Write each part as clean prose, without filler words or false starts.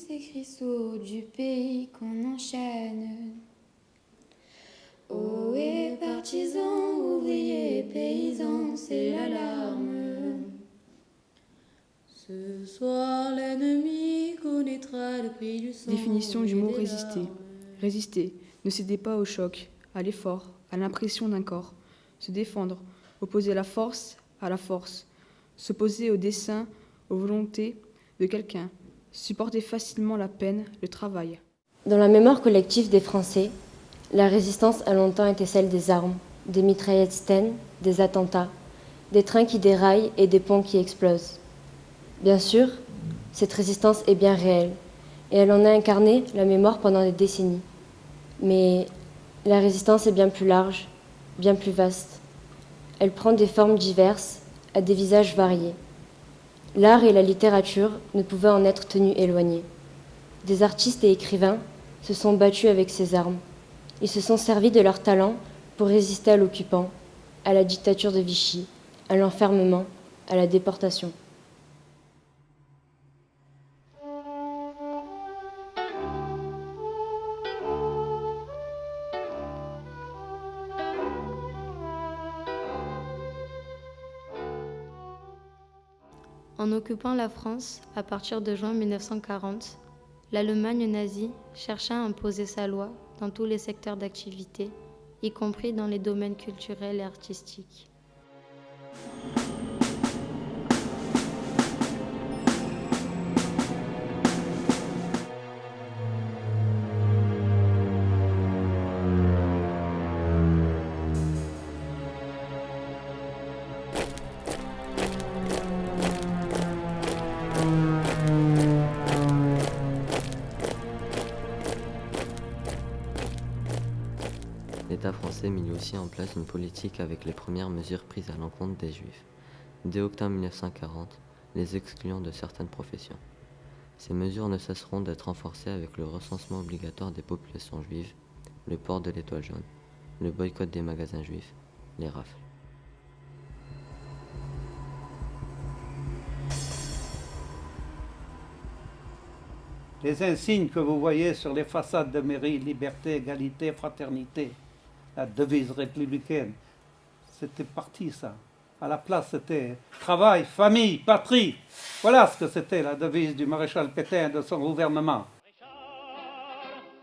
ces cristaux du pays qu'on enchaîne. Oh, et partisans, ouvriers, paysans, c'est l'alarme. Ce soir, l'ennemi connaîtra le prix du sang. Définition du mot résister. Résister, ne céder pas au choc, à l'effort, à l'impression d'un corps. Se défendre, opposer la force à la force. S'opposer au dessein, aux volontés de quelqu'un. Supporter facilement la peine, le travail. Dans la mémoire collective des Français, la résistance a longtemps été celle des armes, des mitraillettes Sten, des attentats, des trains qui déraillent et des ponts qui explosent. Bien sûr, cette résistance est bien réelle, et elle en a incarné la mémoire pendant des décennies. Mais la résistance est bien plus large, bien plus vaste. Elle prend des formes diverses, à des visages variés. L'art et la littérature ne pouvaient en être tenus éloignés. Des artistes et écrivains se sont battus avec ces armes. Ils se sont servis de leur talent pour résister à l'occupant, à la dictature de Vichy, à l'enfermement, à la déportation. En occupant la France, à partir de juin 1940, l'Allemagne nazie chercha à imposer sa loi dans tous les secteurs d'activité, y compris dans les domaines culturels et artistiques. L'État français mit aussi en place une politique avec les premières mesures prises à l'encontre des Juifs, dès octobre 1940, les excluant de certaines professions. Ces mesures ne cesseront d'être renforcées avec le recensement obligatoire des populations juives, le port de l'étoile jaune, le boycott des magasins juifs, les rafles. Les insignes que vous voyez sur les façades de mairie, liberté, égalité, fraternité, la devise républicaine, c'était parti ça. À la place, c'était travail, famille, patrie. Voilà ce que c'était la devise du maréchal Pétain et de son gouvernement.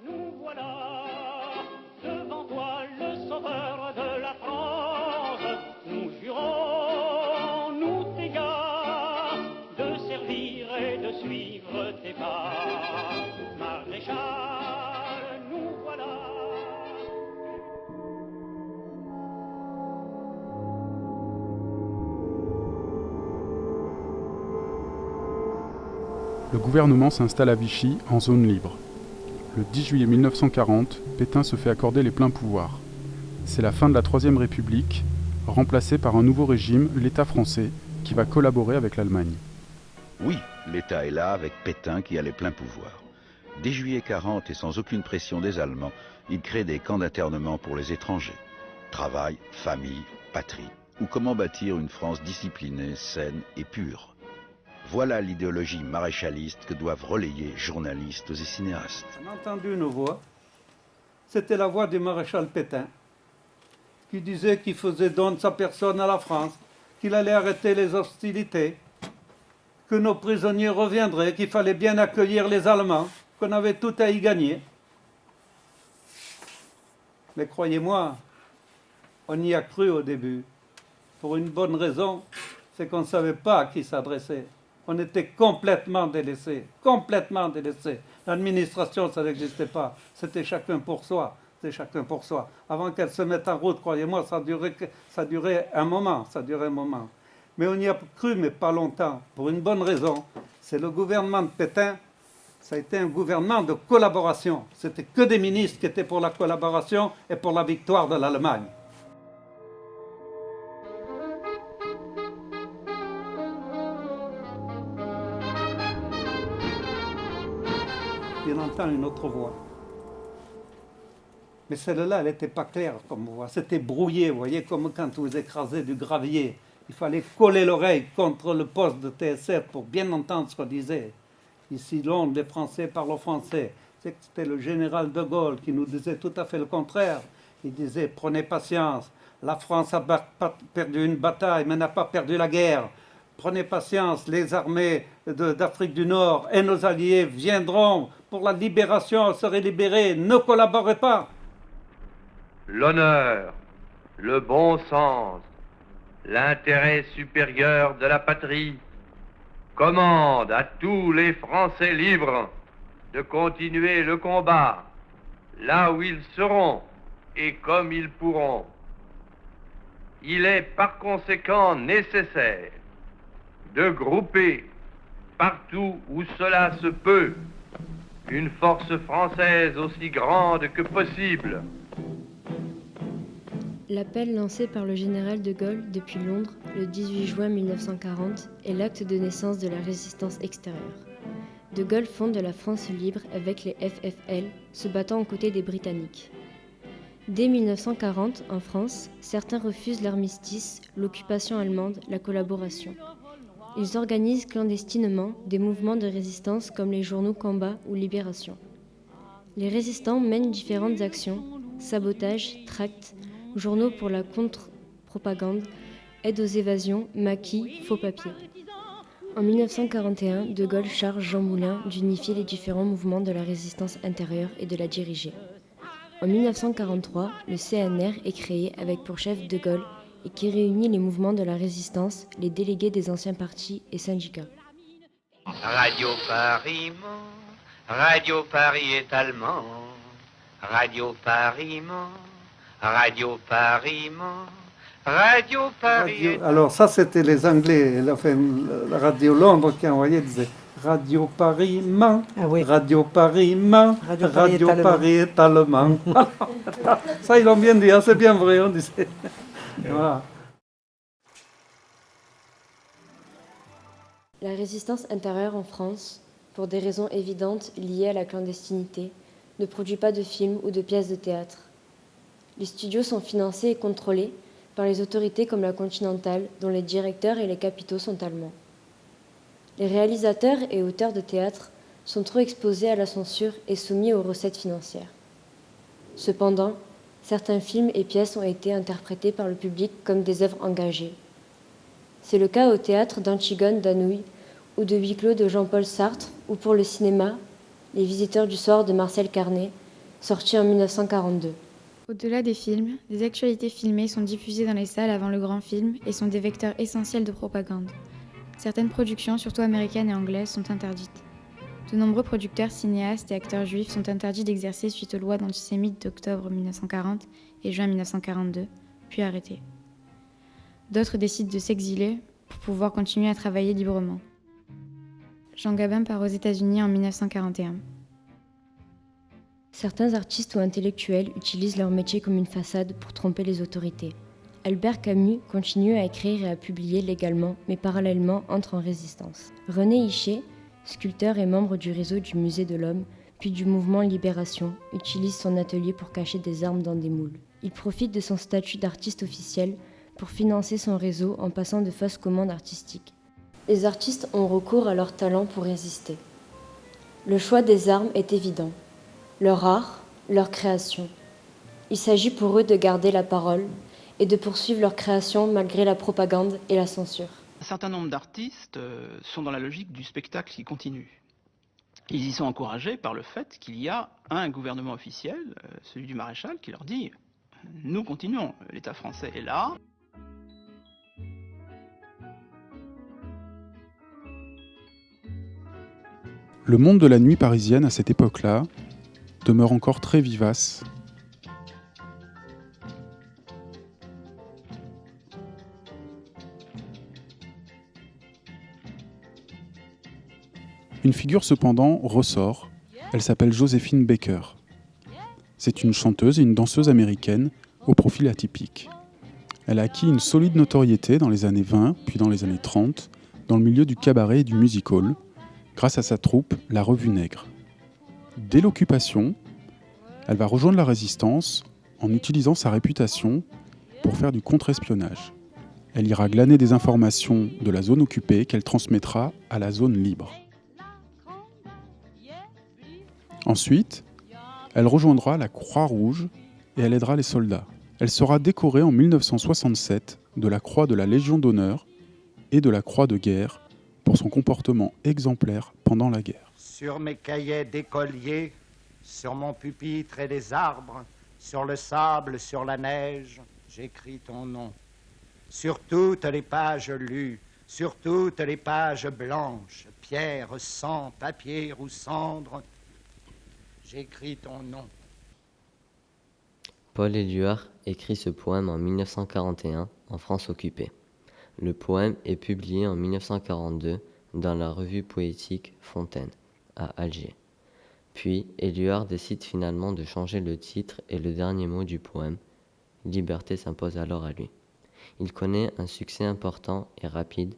Nous voilà devant toi, le sauveur de la France. Nous jurons, nous tes gars, de servir et de suivre tes pas. Maréchal, nous voilà. Le gouvernement s'installe à Vichy en zone libre. Le 10 juillet 1940, Pétain se fait accorder les pleins pouvoirs. C'est la fin de la Troisième République, remplacée par un nouveau régime, l'État français, qui va collaborer avec l'Allemagne. Oui, l'État est là avec Pétain qui a les pleins pouvoirs. Dès juillet 40 et sans aucune pression des Allemands, il crée des camps d'internement pour les étrangers. Travail, famille, patrie. Ou comment bâtir une France disciplinée, saine et pure. Voilà l'idéologie maréchaliste que doivent relayer journalistes et cinéastes. On a entendu une voix, c'était la voix du maréchal Pétain, qui disait qu'il faisait don de sa personne à la France, qu'il allait arrêter les hostilités, que nos prisonniers reviendraient, qu'il fallait bien accueillir les Allemands, qu'on avait tout à y gagner. Mais croyez-moi, on y a cru au début. Pour une bonne raison, c'est qu'on ne savait pas à qui s'adresser. On était complètement délaissés, complètement délaissés. L'administration, ça n'existait pas. C'était chacun pour soi. C'était chacun pour soi. Avant qu'elle se mette en route, croyez-moi, ça durait un moment. Mais on y a cru, mais pas longtemps. Pour une bonne raison. C'est le gouvernement de Pétain. Ça a été un gouvernement de collaboration. C'était que des ministres qui étaient pour la collaboration et pour la victoire de l'Allemagne. Il entend une autre voix. Mais celle-là, elle n'était pas claire comme voix. C'était brouillé, vous voyez, comme quand vous écrasez du gravier. Il fallait coller l'oreille contre le poste de TSF pour bien entendre ce qu'on disait. Ici, Londres, les Français parlent français. C'était le général de Gaulle qui nous disait tout à fait le contraire. Il disait, prenez patience, la France a perdu une bataille, mais n'a pas perdu la guerre. Prenez patience, les armées d'Afrique du Nord et nos alliés viendront pour la libération, seraient libérés, ne collaborez pas. L'honneur, le bon sens, l'intérêt supérieur de la patrie commandent à tous les Français libres de continuer le combat là où ils seront et comme ils pourront. Il est par conséquent nécessaire de grouper partout où cela se peut une force française aussi grande que possible. L'appel lancé par le général de Gaulle depuis Londres le 18 juin 1940 est l'acte de naissance de la résistance extérieure. De Gaulle fonde la France libre avec les FFL, se battant aux côtés des Britanniques. Dès 1940, en France, certains refusent l'armistice, l'occupation allemande, la collaboration. Ils organisent clandestinement des mouvements de résistance comme les journaux Combat ou Libération. Les résistants mènent différentes actions, sabotage, tracts, journaux pour la contre-propagande, aide aux évasions, maquis, faux papiers. En 1941, De Gaulle charge Jean Moulin d'unifier les différents mouvements de la résistance intérieure et de la diriger. En 1943, le CNR est créé avec pour chef De Gaulle et qui réunit les mouvements de la résistance, les délégués des anciens partis et syndicats. Radio Paris ment, Radio Paris est allemand, Radio Paris ment, Radio Paris ment, Radio Paris. Alors ça c'était les Anglais, la radio Londres qui envoyait, disait Radio Paris ment, Radio Paris ment, Radio Paris est allemand. Ça ils l'ont bien dit, hein, c'est bien vrai, on disait. Voilà. La résistance intérieure en France, pour des raisons évidentes liées à la clandestinité, ne produit pas de films ou de pièces de théâtre. Les studios sont financés et contrôlés par les autorités comme la Continentale, dont les directeurs et les capitaux sont allemands. Les réalisateurs et auteurs de théâtre sont trop exposés à la censure et soumis aux recettes financières. Cependant, certains films et pièces ont été interprétés par le public comme des œuvres engagées. C'est le cas au théâtre d'Antigone d'Anouilh ou de Huis clos de Jean-Paul Sartre, ou pour le cinéma, Les Visiteurs du soir de Marcel Carné, sorti en 1942. Au-delà des films, des actualités filmées sont diffusées dans les salles avant le grand film et sont des vecteurs essentiels de propagande. Certaines productions, surtout américaines et anglaises, sont interdites. De nombreux producteurs, cinéastes et acteurs juifs sont interdits d'exercer suite aux lois antisémites d'octobre 1940 et juin 1942, puis arrêtés. D'autres décident de s'exiler pour pouvoir continuer à travailler librement. Jean Gabin part aux États-Unis en 1941. Certains artistes ou intellectuels utilisent leur métier comme une façade pour tromper les autorités. Albert Camus continue à écrire et à publier légalement, mais parallèlement entre en résistance. René Hichet, sculpteur et membre du réseau du Musée de l'Homme, puis du mouvement Libération, utilise son atelier pour cacher des armes dans des moules. Il profite de son statut d'artiste officiel pour financer son réseau en passant de fausses commandes artistiques. Les artistes ont recours à leur talent pour résister. Le choix des armes est évident. Leur art, leur création. Il s'agit pour eux de garder la parole et de poursuivre leur création malgré la propagande et la censure. Un certain nombre d'artistes sont dans la logique du spectacle qui continue. Ils y sont encouragés par le fait qu'il y a un gouvernement officiel, celui du maréchal, qui leur dit « Nous continuons, l'État français est là ». Le monde de la nuit parisienne à cette époque-là demeure encore très vivace. Une figure cependant ressort, elle s'appelle Joséphine Baker. C'est une chanteuse et une danseuse américaine au profil atypique. Elle a acquis une solide notoriété dans les années 20 puis dans les années 30 dans le milieu du cabaret et du music-hall grâce à sa troupe La Revue Nègre. Dès l'occupation, elle va rejoindre la résistance en utilisant sa réputation pour faire du contre-espionnage. Elle ira glaner des informations de la zone occupée qu'elle transmettra à la zone libre. Ensuite, elle rejoindra la Croix-Rouge et elle aidera les soldats. Elle sera décorée en 1967 de la Croix de la Légion d'honneur et de la Croix de guerre pour son comportement exemplaire pendant la guerre. Sur mes cahiers d'écolier, sur mon pupitre et des arbres, sur le sable, sur la neige, j'écris ton nom. Sur toutes les pages lues, sur toutes les pages blanches, pierre, sang, papier ou cendre, j'écris ton nom. Paul Éluard écrit ce poème en 1941 en France occupée. Le poème est publié en 1942 dans la revue poétique Fontaine, à Alger. Puis, Éluard décide finalement de changer le titre et le dernier mot du poème. Liberté s'impose alors à lui. Il connaît un succès important et rapide.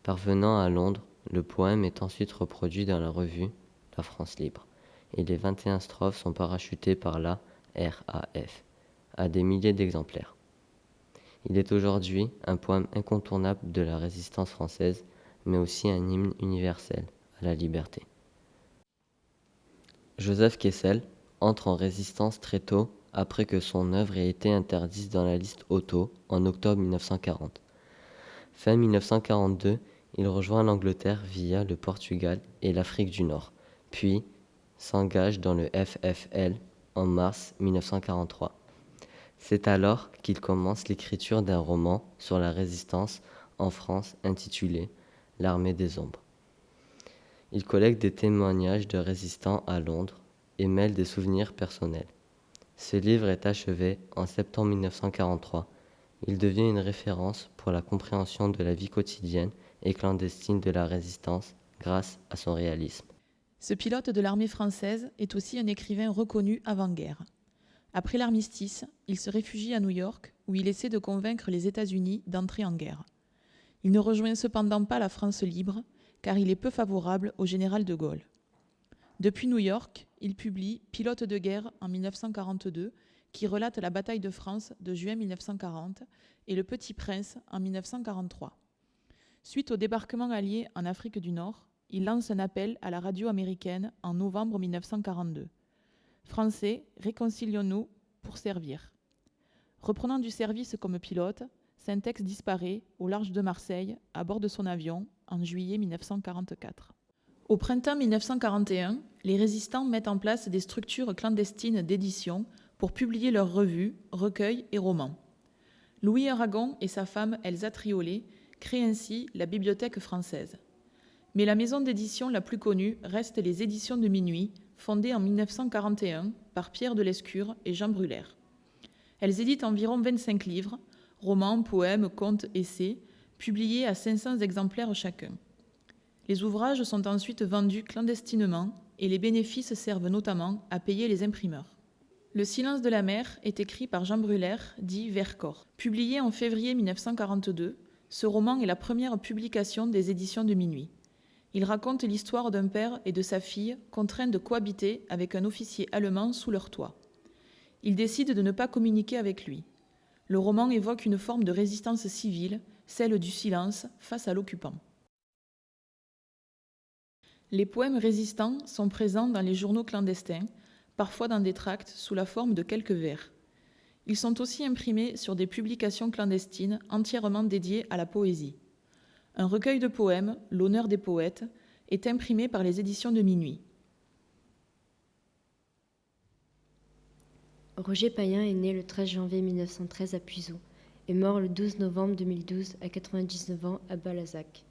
Parvenant à Londres, le poème est ensuite reproduit dans la revue La France libre, et les 21 strophes sont parachutées par la RAF à des milliers d'exemplaires. Il est aujourd'hui un poème incontournable de la résistance française, mais aussi un hymne universel à la liberté. Joseph Kessel entre en résistance très tôt après que son œuvre ait été interdite dans la liste Auto en octobre 1940. Fin 1942, il rejoint l'Angleterre via le Portugal et l'Afrique du Nord, puis s'engage dans le FFL en mars 1943. C'est alors qu'il commence l'écriture d'un roman sur la résistance en France intitulé « L'armée des ombres ». Il collecte des témoignages de résistants à Londres et mêle des souvenirs personnels. Ce livre est achevé en septembre 1943. Il devient une référence pour la compréhension de la vie quotidienne et clandestine de la résistance grâce à son réalisme. Ce pilote de l'armée française est aussi un écrivain reconnu avant-guerre. Après l'armistice, il se réfugie à New York où il essaie de convaincre les États-Unis d'entrer en guerre. Il ne rejoint cependant pas la France libre car il est peu favorable au général de Gaulle. Depuis New York, il publie Pilote de guerre en 1942 qui relate la bataille de France de juin 1940 et Le Petit Prince en 1943. Suite au débarquement allié en Afrique du Nord, il lance un appel à la radio américaine en novembre 1942. Français, réconcilions-nous pour servir. Reprenant du service comme pilote, Saint-Ex disparaît au large de Marseille à bord de son avion en juillet 1944. Au printemps 1941, les résistants mettent en place des structures clandestines d'édition pour publier leurs revues, recueils et romans. Louis Aragon et sa femme Elsa Triolet créent ainsi la Bibliothèque française. Mais la maison d'édition la plus connue reste les Éditions de Minuit, fondées en 1941 par Pierre de Lescure et Jean Brulaire. Elles éditent environ 25 livres, romans, poèmes, contes, essais, publiés à 500 exemplaires chacun. Les ouvrages sont ensuite vendus clandestinement et les bénéfices servent notamment à payer les imprimeurs. Le silence de la mer est écrit par Jean Brulaire, dit Vercors. Publié en février 1942, ce roman est la première publication des Éditions de Minuit. Il raconte l'histoire d'un père et de sa fille contraints de cohabiter avec un officier allemand sous leur toit. Ils décident de ne pas communiquer avec lui. Le roman évoque une forme de résistance civile, celle du silence face à l'occupant. Les poèmes résistants sont présents dans les journaux clandestins, parfois dans des tracts sous la forme de quelques vers. Ils sont aussi imprimés sur des publications clandestines entièrement dédiées à la poésie. Un recueil de poèmes, L'honneur des poètes, est imprimé par les Éditions de Minuit. Roger Payen est né le 13 janvier 1913 à Puiseaux et mort le 12 novembre 2012 à 99 ans à Balazac.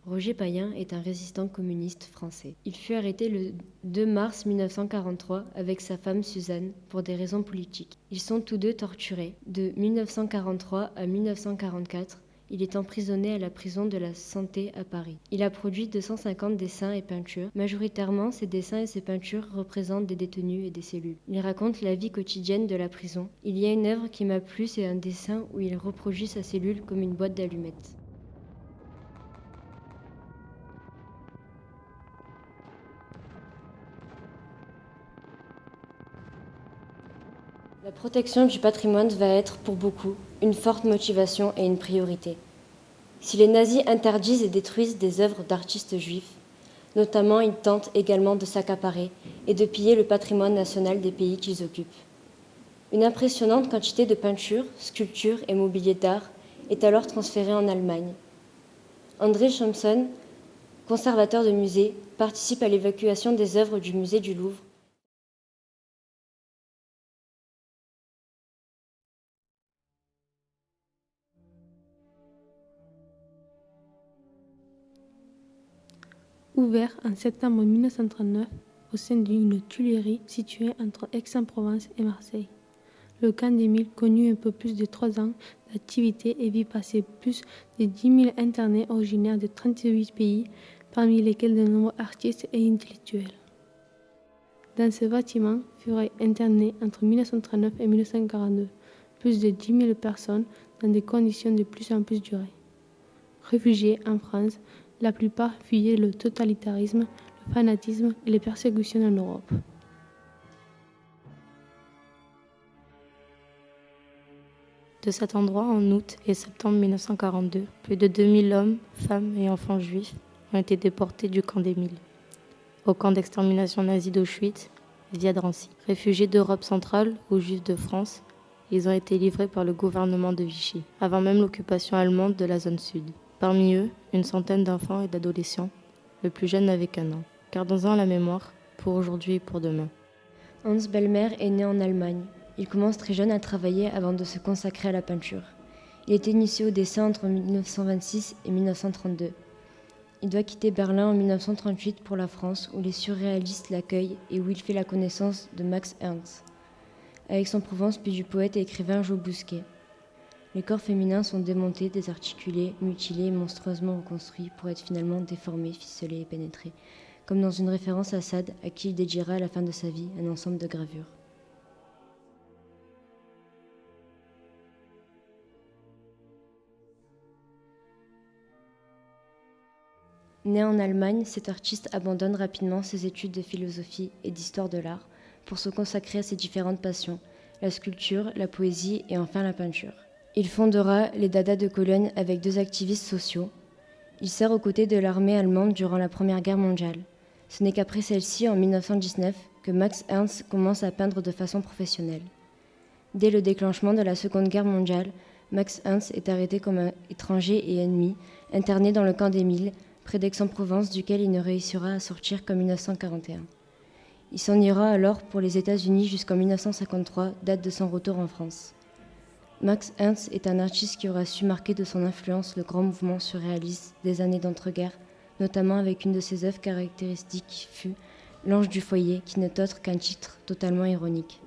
Roger Payen est un résistant communiste français. Il fut arrêté le 2 mars 1943 avec sa femme Suzanne pour des raisons politiques. Ils sont tous deux torturés. De 1943 à 1944, il est emprisonné à la prison de la Santé à Paris. Il a produit 250 dessins et peintures. Majoritairement, ces dessins et ces peintures représentent des détenus et des cellules. Il raconte la vie quotidienne de la prison. Il y a une œuvre qui m'a plu, c'est un dessin où il reproduit sa cellule comme une boîte d'allumettes. La protection du patrimoine va être, pour beaucoup, une forte motivation et une priorité. Si les nazis interdisent et détruisent des œuvres d'artistes juifs, Notamment, ils tentent également de s'accaparer et de piller le patrimoine national des pays qu'ils occupent. Une impressionnante quantité de peintures, sculptures et mobilier d'art est alors transférée en Allemagne. André Thompson, conservateur de musée, participe à l'évacuation des œuvres du musée du Louvre. Ouvert en septembre 1939 au sein d'une tuilerie située entre Aix-en-Provence et Marseille. Le camp d'Émile connut un peu plus de 3 ans d'activité et vit passer plus de 10 000 internés originaires de 38 pays, parmi lesquels de nombreux artistes et intellectuels. Dans ce bâtiment furent internées entre 1939 et 1942 plus de 10 000 personnes dans des conditions de plus en plus dures. Réfugiés en France, la plupart fuyaient le totalitarisme, le fanatisme et les persécutions en Europe. De cet endroit, en août et septembre 1942, plus de 2000 hommes, femmes et enfants juifs ont été déportés du camp d'Émile au camp d'extermination nazi d'Auschwitz via Drancy. Réfugiés d'Europe centrale ou juifs de France, ils ont été livrés par le gouvernement de Vichy, avant même l'occupation allemande de la zone sud. Parmi eux, une centaine d'enfants et d'adolescents, le plus jeune n'avait qu'1 an. Gardons-en la mémoire pour aujourd'hui et pour demain. Hans Bellmer est né en Allemagne. Il commence très jeune à travailler avant de se consacrer à la peinture. Il est initié au dessin entre 1926 et 1932. Il doit quitter Berlin en 1938 pour la France, où les surréalistes l'accueillent et où il fait la connaissance de Max Ernst, à Aix-en-Provence, puis du poète et écrivain Jo Bousquet. Les corps féminins sont démontés, désarticulés, mutilés et monstrueusement reconstruits pour être finalement déformés, ficelés et pénétrés, comme dans une référence à Sade, à qui il dédiera à la fin de sa vie un ensemble de gravures. Né en Allemagne, cet artiste abandonne rapidement ses études de philosophie et d'histoire de l'art pour se consacrer à ses différentes passions, la sculpture, la poésie et enfin la peinture. Il fondera les Dada de Cologne avec 2 activistes sociaux. Il sert aux côtés de l'armée allemande durant la Première Guerre mondiale. Ce n'est qu'après celle-ci, en 1919, que Max Ernst commence à peindre de façon professionnelle. Dès le déclenchement de la Seconde Guerre mondiale, Max Ernst est arrêté comme un étranger et ennemi, interné dans le camp d'Émile, près d'Aix-en-Provence, duquel il ne réussira à sortir qu'en 1941. Il s'en ira alors pour les États-Unis jusqu'en 1953, date de son retour en France. Max Ernst est un artiste qui aura su marquer de son influence le grand mouvement surréaliste des années d'entre-guerres, notamment avec une de ses œuvres caractéristiques qui fut « L'ange du foyer », qui n'est autre qu'un titre totalement ironique.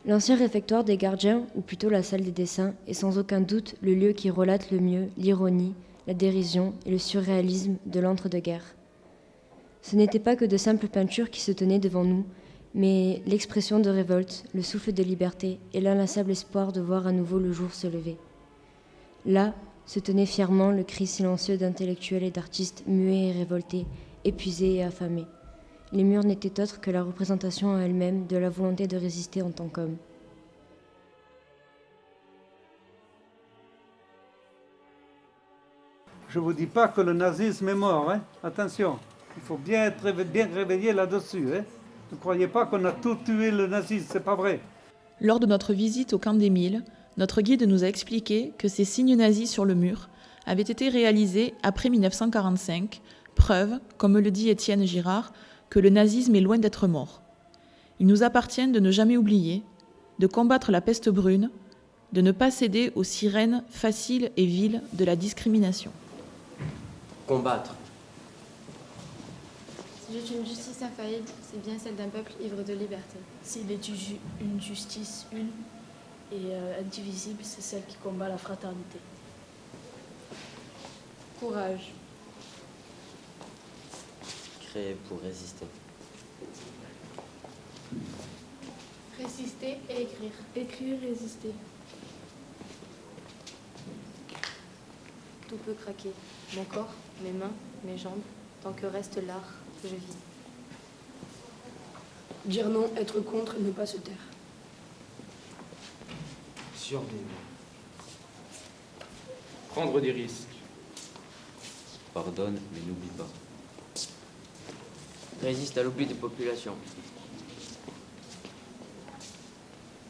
L'ancien réfectoire des gardiens, ou plutôt la salle des dessins, est sans aucun doute le lieu qui relate le mieux l'ironie, la dérision et le surréalisme de l'entre-deux-guerres. Ce n'était pas que de simples peintures qui se tenaient devant nous, mais l'expression de révolte, le souffle de liberté et l'inlassable espoir de voir à nouveau le jour se lever. Là se tenait fièrement le cri silencieux d'intellectuels et d'artistes muets et révoltés, épuisés et affamés. Les murs n'étaient autres que la représentation en elle-même de la volonté de résister en tant qu'homme. Je ne vous dis pas que le nazisme est mort, hein? Attention, il faut bien être bien réveillé là-dessus. Hein? Ne croyez pas qu'on a tout tué le nazisme, c'est pas vrai. Lors de notre visite au camp d'Émile, notre guide nous a expliqué que ces signes nazis sur le mur avaient été réalisés après 1945, preuve, comme le dit Étienne Girard, que le nazisme est loin d'être mort. Il nous appartient de ne jamais oublier, de combattre la peste brune, de ne pas céder aux sirènes faciles et viles de la discrimination. Combattre. Si j'ai une justice infaillible, c'est bien celle d'un peuple ivre de liberté. S'il est une justice une et indivisible, c'est celle qui combat la fraternité. Courage. Créer pour résister. Résister et écrire. Écrire, résister. Tout peut craquer. Mon corps, mes mains, mes jambes, tant que reste l'art, je vis. Dire non, être contre, ne pas se taire. Survivre. Prendre des risques. Pardonne, mais n'oublie pas. Résiste à l'oubli des populations.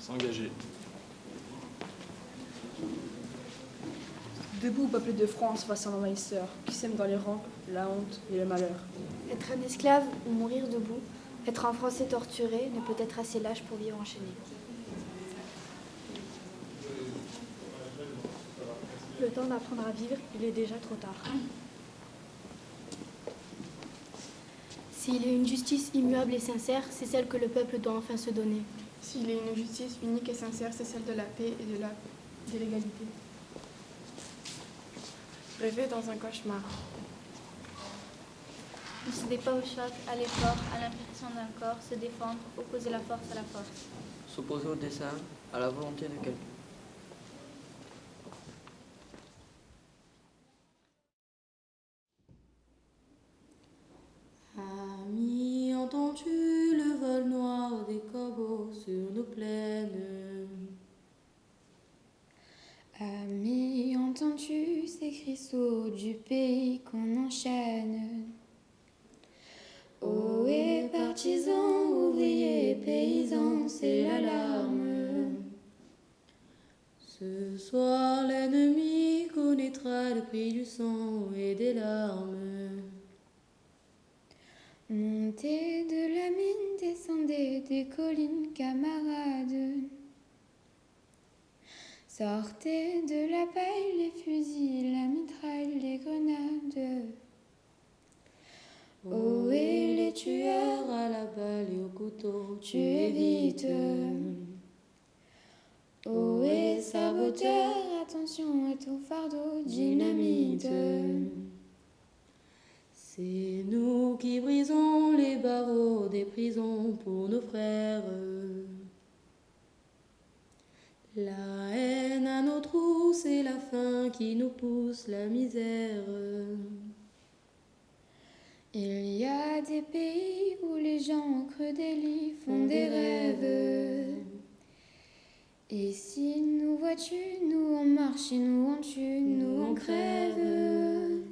S'engager. Debout, peuple de France, face à l'envahisseur, qui sème dans les rangs la honte et le malheur. Être un esclave ou mourir debout, être un Français torturé ne peut être assez lâche pour vivre enchaîné. Le temps d'apprendre à vivre, il est déjà trop tard. S'il y a une justice immuable et sincère, c'est celle que le peuple doit enfin se donner. S'il y a une justice unique et sincère, c'est celle de la paix et de l'égalité. Rêver dans un cauchemar. Ne cédez pas au choc, à l'effort, à l'impression d'un corps, se défendre, opposer la force à la force. S'opposer au dessein, à la volonté de quelqu'un. Ami, entends-tu le vol noir des corbeaux sur nos plaines? Ami, entends-tu ces cris sourds du pays qu'on enchaîne? Ohé, partisans, ouvriers, paysans, c'est l'alarme. Ce soir, l'ennemi connaîtra le prix du sang et des larmes. Montez de la mine, descendez des collines, camarades. Sortez de la paille les fusils, la mitraille, les grenades. Ohé, les tueurs à la balle et au couteau, tuez vite. Ohé, saboteurs, attention à ton fardeau, dynamite. C'est nous qui brisons les barreaux des prisons pour nos frères. La haine à nos trous, c'est la faim qui nous pousse la misère. Il y a des pays où les gens au creux des lits font des rêves. Ici, nous vois-tu, nous on marche et nous on tue, nous on crève.